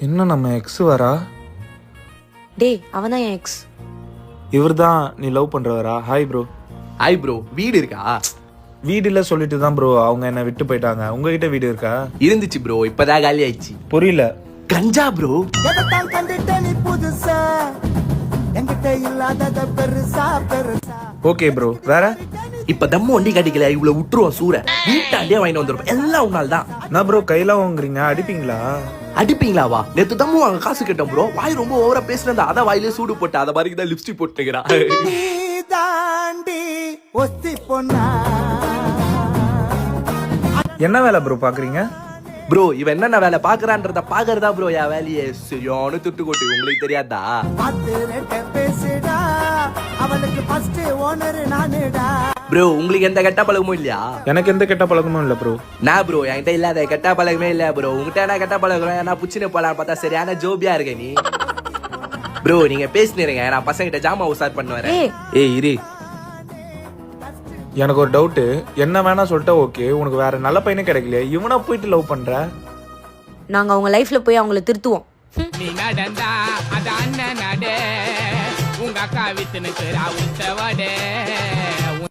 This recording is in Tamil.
என்ன நம்ம எக்ஸ் வரா? டேய் அவன் தான் என் எக்ஸ். இவர் தான் நீ லவ் பண்றவரா? Hi bro. ஹாய் ப்ரோ, வீடு இருக்கா? வீடு இல்ல சொல்லிட்டு தான் ப்ரோ அவங்க என்ன விட்டு போயிட்டாங்க. உங்ககிட்ட வீடு இருக்கா? இருந்துச்சு ப்ரோ, இப்பதான் காலி ஆயிடுச்சு. புரியல. கஞ்சா ப்ரோ. ஓகே ப்ரோ, வேற? இப்ப தம்மு வண்டி கட்டிக்கல, இவ்வளவு விட்டுருவோம் சூற. வீட்டாண்டே வாங்கிட்டு வந்துருப்போம், எல்லாம் உன்னால தான். என்ன ப்ரோ கையில வாங்குறீங்க? அடிப்பீங்களா? அடிப்பீங்களாவா? நேத்து தம்மு வாங்க காசு கேட்டோம் ப்ரோ. வாய் ரொம்ப ஓவரா பேசுனது, அத வாயிலே சூடு போட்டு அத மாதிரி தான் லிப்ஸ்டிக் போட்டுக்கிறா. என்ன வேலை ப்ரோ பாக்குறீங்க? ப்ரோ இவன் என்னென்ன வேலை பாக்குறான்றத பாக்குறதா ப்ரோ என் வேலையே. சரியான துட்டு கொட்டு, உங்களுக்கு தெரியாதா? ப்ரோ உங்களுக்கு எந்த கெட்ட பழக்கமும் இல்லையா? எனக்கு எந்த கெட்ட பழக்கமும் இல்ல ப்ரோ. நான் ப்ரோ என்கிட்ட இல்லாத கெட்ட பழக்கமே இல்ல ப்ரோ. உங்ககிட்ட என்ன கெட்ட பழக்கம்? என்ன புச்சின்னு போலாம் பார்த்தா சரியான ஜோபியா இருக்க நீ. ப்ரோ நீங்க பேசினீங்க, நான் பசங்கிட்ட ஜாமா உசார் பண்ணுவேன். ஏய் இரு, எனக்கு ஒரு டவுட். என்ன வேணா சொல்லிட்டா ஓகே, உனக்கு வேற நல்ல பையனே கிடைக்கலையா? இவனா போயிட்டு லவ் பண்ற? நாங்க அவங்க லைஃப்ல போய் அவங்கள திருத்துவோம். நீ நடந்தா அது அண்ணன் நட, உங்க அக்கா வித்துனுக்கு ராவுத்தவட.